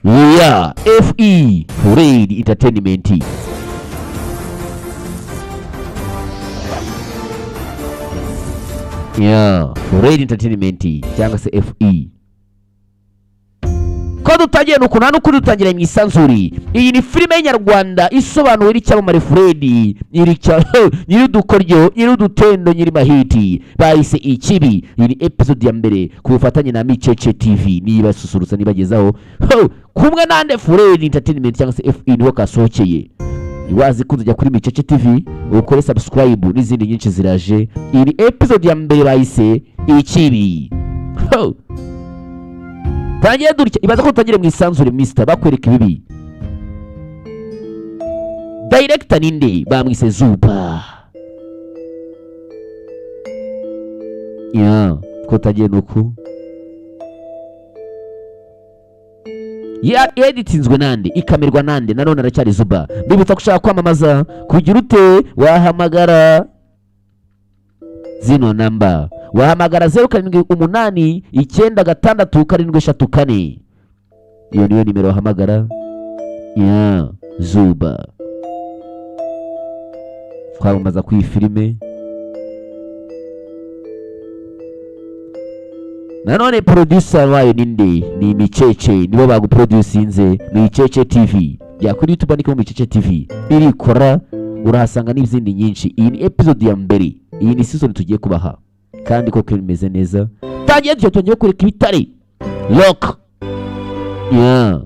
Yeah, FE Red Entertainment. Yeah, Red Entertainment cyangwa se FE. Ko dutangiye nuko nta n'ukuri dutangira mu isanzuri. Iyi ni filime y'Inyarwanda isobanura icyamamare Fred, nyiri dukoryo, nyiri dutendo, nyiri mahiti bahise ikibi. Iyi ni episode ya mbere ku bufatanye na Micece TV niba susurutsa nibagezaho kumwe nande Fred Entertainment cyangwa se FE niho kasohokeye. Iwazi kujya kuri Micece TV ukore subscribe n'izindi nyinshi ziraje. Iyi ni episode ya mbere bahise ikibi. Tangiye durya ibaza ko tutagire mu isanzure Mr bakwereka ibibi. Director ninde bamwise Zuba. Yeah, ko tagiye nuko. Editinzwe nande ikamerwa nande nanone aracyari Zuba. Bibutsa gushaka kwamamaza kugira ute wahamagara zino namba. Wahamagara 07899674. Iyo niyo nimero wahamagara. Yeah, Zuba. Kwamamaza ku filime. Nanone producer wayo ninde ni Micece, nibo baguproducinze Micece TV. Ya kuri YouTube andika Micece TV. Irikora urahasanga n'izindi nyinshi. Iyi ni episode ya mbere. Iyi ni season tugiye kubaha. Kandi koko bimeze neza. Tangiye tugiye kureka ibitare. Lock. Yeah.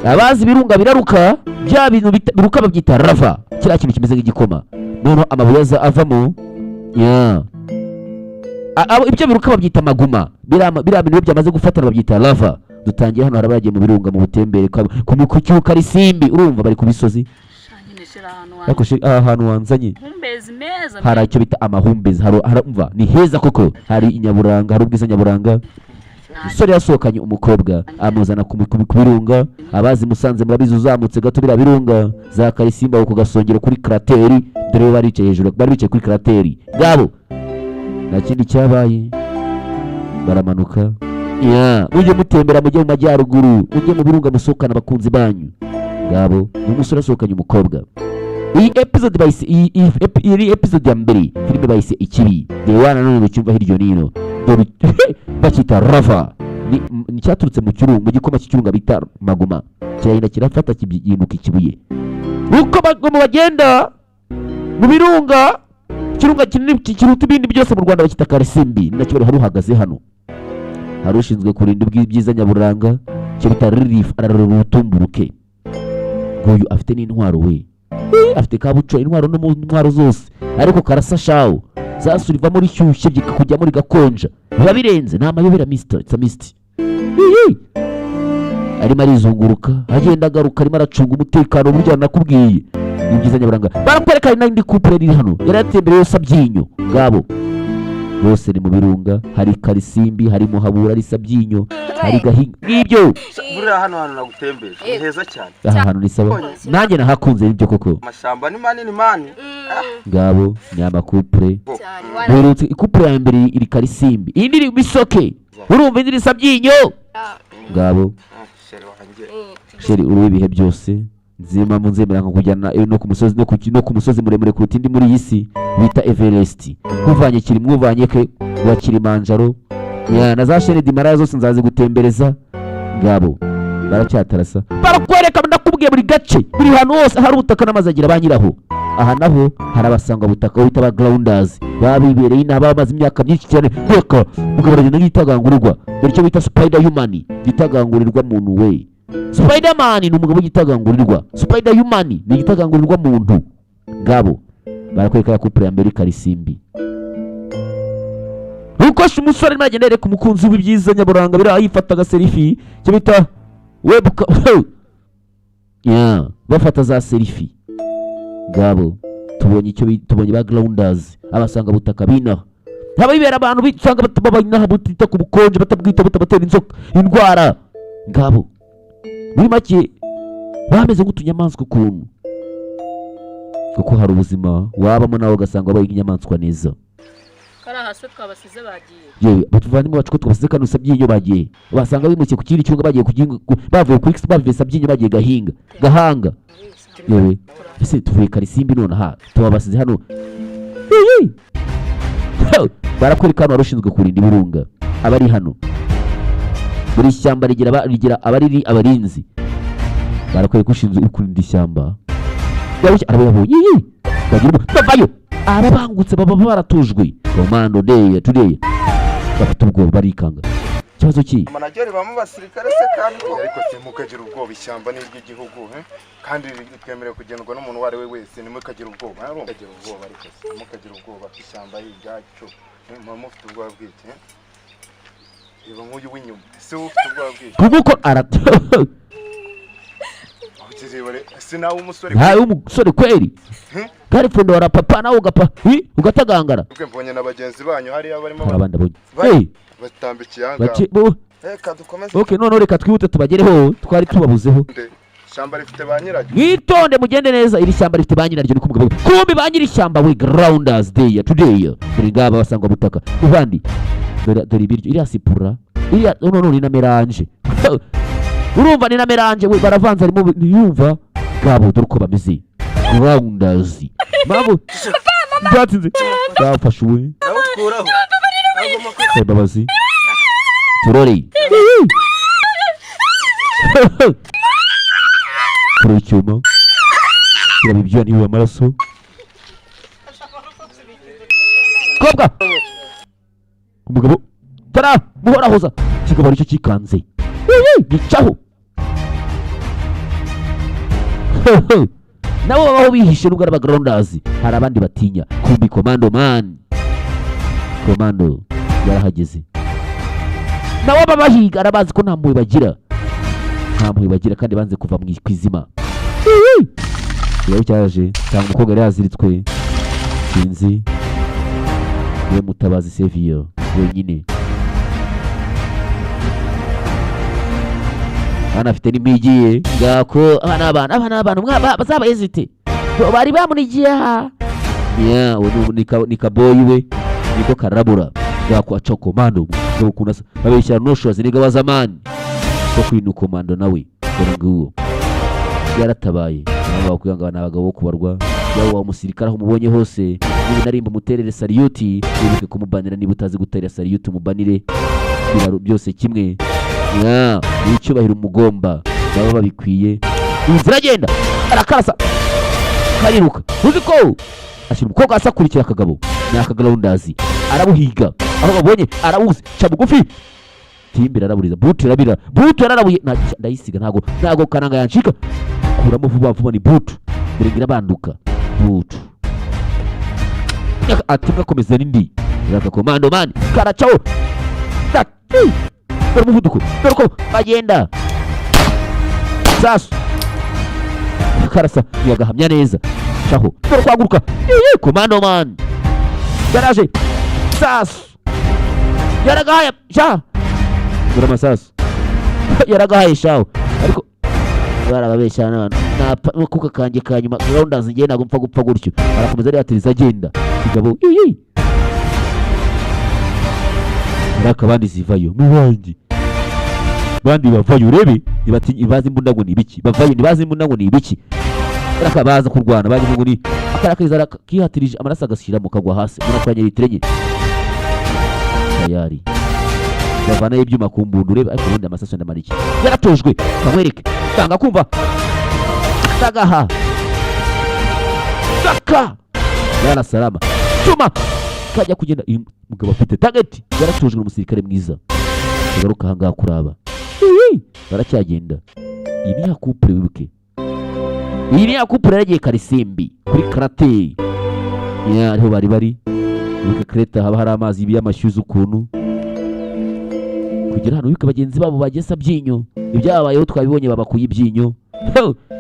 Abazi birunga biraruka, bya bintu biruka babyita lava. Kira kintu kimeze nk'igikoma. Noneho amabuye avamo. Yeah. Ibyo biruka babyita maguma. Bira bintu byamaze gufatana babyita lava. Dutangiye hano harabagiye mu birunga mu butembere ku mukucyuka risimbi urumva bari ku bisozi. Ahantu wanzanye hari icyo bita amahumbezi. Harumva ni heza koko. Hari inyaburanga, hari ubwiza nyaburanga. Musore yasohokanye umukobwa amuzana ku birunga. Abazi Musanze murabizi uzamutse gato bira birunga za Karisimba uko gasongero kuri krateri. Dore baricaye hejuru, bari bicaye kuri krateri ngabo. Nta kindi cyabaye baramanuka. Yeah, mujye mutembera mujye mu majyaruguru, mujye mu birunga musohokana abakunzi banyu ngabo. Ni umusore asohokanye umukobwa. Iyi episode bahise iyi episode ya mbere filime bahise ikibi. The one none mu cyumba hiryo nino bakita lava. Ni cyaturutse mu gikoma cy'ikirunga bita maguma. Kirahina kirafata kibyinduka ikibuye. Uko bagenda mu birunga kirunga kinini kiruta ibindi byose mu Rwanda bakita Karisimbi. Nacyo bari haruhagaze hano. Harushinzwe kurinda ubwiza nyaburanga cyo bita relief ararutumburuke. Nguyu afite n'intwaro we. Afite kabuco intwaro no mu ntwaro zose ariko karasa shawo zasuriva muri cyushe kujya muri gakonja biba birenze nta mayobera Mr. It's a mist. Arimo arizunguruka agenda agaruka arimo aracunga umutekano buryo nakubwiye ibyiza nyaburanga. Barakwereka n'indi couple iri hano yaratembereye yose abyinyo ngabo bose ni mu birunga. Hari Karisimbi, hari Muhabura, ari Sabyinyo, hari Gahinga n'ibyo. Burira hano nagutembeje ni heza cyane. Aha hantu ni sawa nanjye nahakunze ibyo koko. Amashamba ni mani ngabo nyama couple. Burutse couple ya mbere iri Karisimbi, indi iri Bisoke. Urumva indi Sabyinyo ngabo. Sheri uri ibihe byose nzima munzemera nkujyana no ku musozi no ku musozi muremure kuruta indi muri yisi bita Everest. Kuvanye kiri mwuvanye ke wa Kilimanjaro. Ya na za Sheri Dimara zose nzazi gutembereza ngabo. Baracyatarasa barakwereka ndakubwiye buri gace buri hano hose hari ubutaka n'amazagira banyiraho. Aha naho harabasanga ubutaka wita ba grounders babibereye inaba bamaze imyaka myinshi cyane. Heka ugabaragenda n'itagangurirwa dore cyo bita spider human gitagangurirwa muntu we. Spider-Man ni umugabo gitagangurirwa. Spider-Human ni gitagangurirwa muntu ngabo. Barakwereka couple ya mbere Karisimbi. Uko umusore nagendere ku mukunzi w'ibyiza nyaburanga bira yifataga selfie cyo bita webka. Yeah, bafata za selfie ngabo. Tubonye ba grounders abasanga butaka binaho. Habibera abantu bisanga batababinaho butita ku bukonje batabwita batabatera inzoka indwara ngabo. Muri make bameze nk'utunyamaswa ukuntu kuko hari ubuzima wabamo nawe ugasanga wabaye inyamaswa neza. karaha se twabasize bagiye yewe batuvandimwe bacu ko twabasize kano Sabyinyo bagiye basanga bimukiye ku kindi cyunga bagiye bavuye ku X bavuye Sabyinyo bagiye Gahanga yewe ese tuvuye Karisimbi none ha tubabasize hano barakora kano arushinzwe kurinda ibirunga abari hano buri shyamba rigira abarinzi barakora kushinzwe kurinda ishyamba yabuye arababonye bavayo arabangutse baba baratujwe Komando day today bafite ubwoba barikanga ikibazo ki amanageri bamwe basirikare se kandi ariko simukagira ubwoba ishyamba n'iry'igihugu kandi twemerewe kugendwa n'umuntu wari we wese nimukagira ubwoba mukagira ubwoba ariko simukagira ubwoba ishyamba y'ibyacu mufite ubwoba bw'iki reba nk'uyu w'inyuma se ufite ubwoba bw'iki kuko sinawe umusore ntawe umusore kweri kari fundo wara papa nawe ugapa ugatagangara mbonye na bagenzi banyu hariya barimo abandi abonye batambikiye anga reka dukomeze okay none reka twihute tubagereho twari tubabuzeho ishyamba rifite ba nyiraryo mwitonde mugende neza iri shyamba rifite ba nyiraryo niko mugabo kumbi ba nyiri ishyamba we grounders day today buri ngaba basangwa butaka ubandi dore ibiryo iri asipura iri none na melange urumva ni na melange we baravanze arimo yumva gabo dore ko bameze grounders mabo byatinze bafashe we nawukuraho babazi turori kuri icyuma kiraba ibyo niwe amaraso kobwa umugabo tara muhorahoza kigabo aricyo kikanze gicaho nabo babaho bihishe nubwo ari abagrounders hari abandi batinya kumbi Komando yarahageze nabo babahiga arabazi ko nta mpuhwe bagira kandi banze kuva mu kwizima cyaje cyangwa umukobwa yari yaziritswe sinzi we Mutabazi Sevio wenyine anafite n'imigiye ngako abana abantu bazaba hezite bari bamunigiye ha ni kaboyi we niko karabura ngako aca Komando ngukunda babeshyira noshoza niga bazamani ko kwinu Komando nawe nguwo yaratabaye nabo bakuyanga abagabo bo kubarwa yawo umusirikare aho mubonye hose niba narimba muterere saliyuti wibuke kumubanira niba utazi guterera saliyuti umubanire biraro byose kimwe n'icyubahiro umugomba baba babikwiye inzira agenda arakarasa kariruka uzi ko ashyira umukobwa asakurikira akagabo ni akagaraundazi arabuhiga aho babonye arabuze ca bugufi timbira araburiza butu yararabuye ndayisiga ntago kananga yanshika kuramo vuba ni butu birengira banduka butu atimwe komeza n'indi raka Komando karacaho dore umuvuduko dore ko bagenda sasu karasa yagahamya neza shaho dore kwaguruka Komando yaraje sasu yaragahaye sha dore amasasu yaragahaye shaho ariko barababeshya n'abantu kuka kanjye kanyuma grounders ngiye ntabwo mpfa gupfa gutyo arakomeza arihatiriza agenda igabo nakabandi zivayo mubangi bandi bavayo urebe ibazi imbunda ngo ni ibiki bavayo nibazi imbunda ngo ni ibiki arakabaza kurwana baje ngo ni akarakizara kihatirije amaraso agashyira mu kagwa hasi murakwanye litrenye tayari bavana ibyuma ku mbundu urebe ariko ubundi amasaso ndamariki yaratojwe kamwereke tanga kumva tagaha saka yara salama tuma kajya kugenda umugabo afite target yaratojwe n'umusirikare mwiza agaruka hanga kuraba baracyagenda iyi ni yakupure wibuke iyi ni yakupure yaragiye Karisimbi kuri karate ariho bari wibuke Kreta haba hari amazi y'amashyuzi ukuntu kugira hano wibuke bagenzi babo bagesa Sabyinyo ibyabayeho twabibonye babakuye ibyinyo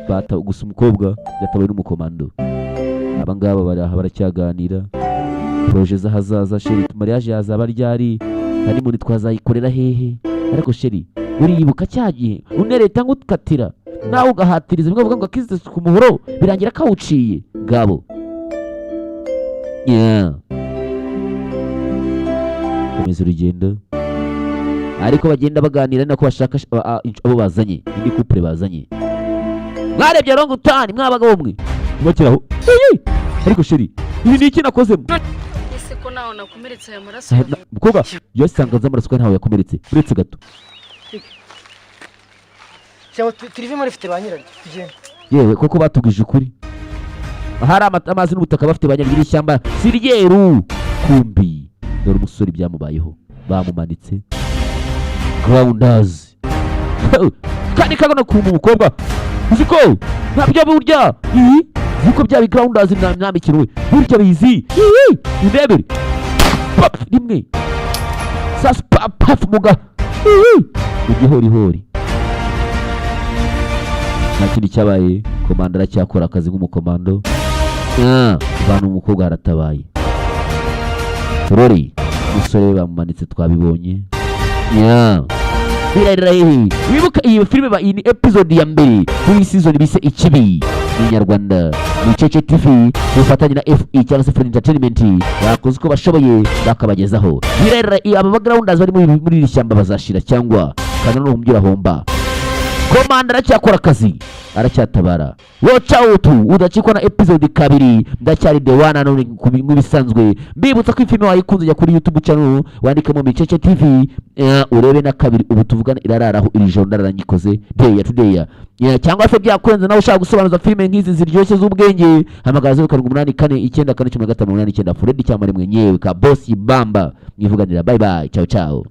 bata gusa umukobwa yatabaye n'umukomando abangaba baracyaganira projet zahazaza sheri mariage yazaba ryari hari muri twazayikorera hehe ariko sheri uriyibuka cyagiye unereta ngukatira nawe ugahatiriza bimwe bavuga ngo akize ku muhoro birangira kawuciye ngabo bakomeza urugendo ariko bagenda baganira nako bashaka abo bazanye indi couple bazanye mwarebye rongo utani mwabagabo mwe mukiraho ariko sheri ibi ni iki nakozemo ese ko naho nakomeretse aya maraso mukobwa yasanga z'amaraso ko ntawe yakomeretse uretse gato cyangwa turive muri fite banyiranye yewe koko batugije ukuri hari amazi n'ubutaka bafite banyarira ishyamba siryeru kumbi dore umusore ibyamubayeho bamumanitse grounders kandi kagona ku mukobwa uziko ntabyo burya yuko bya grounders namikirwe burya bizi indebere pap rimwe sas pap muga igihorihori nakindi cyabaye komanda aracyakora akazi nk'umukomando bana umukobwa haratabaye Rori umusore bamumanitse twabibonye wibuka iyi filime iyi ni episode ya mbere kuri season bise ikibi ni Nyarwanda ni Cece TV ufatanye na FE cyangwa se Free Entertainment bakoze uko bashoboye bakabagezaho aba backgrounders bari muri iri shyamba bazashira cyangwa kana no umbyira homba komanda aracyakora akazi aracyatabara watch out udacikwa na episode kabiri ndacyari the one and only nk'ubisanzwe mbibutsa ko ifilme wayikunze jya kuri YouTube channel wandikamo Cece TV urebe na kabiri ubu tuvugana irararaho iri joro ndaranyikoze day ya today cyangwa se byakwenze nawe ushaka gusobanuza filme nk'izi ziryoshye z'ubwenge hamagaza 0849 945 Fred cyamare mwenyewe ka boss Bamba mwivuganira bye bye ciao ciao